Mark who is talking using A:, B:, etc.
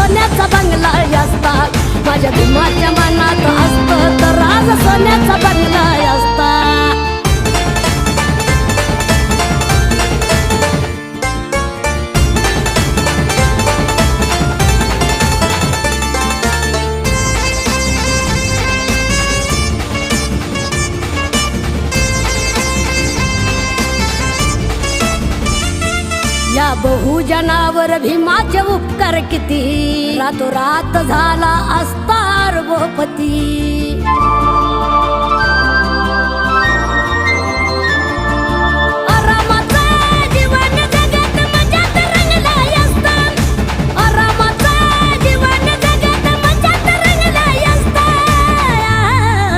A: सोन्याचा बंगला असता, माझ्या भीमाच्या मनात असत तर आज सोन्याचा बंगला असता. या बहुजनावर भीमाचे उपकार किती, रातोरात झाला असता अर्बोपती.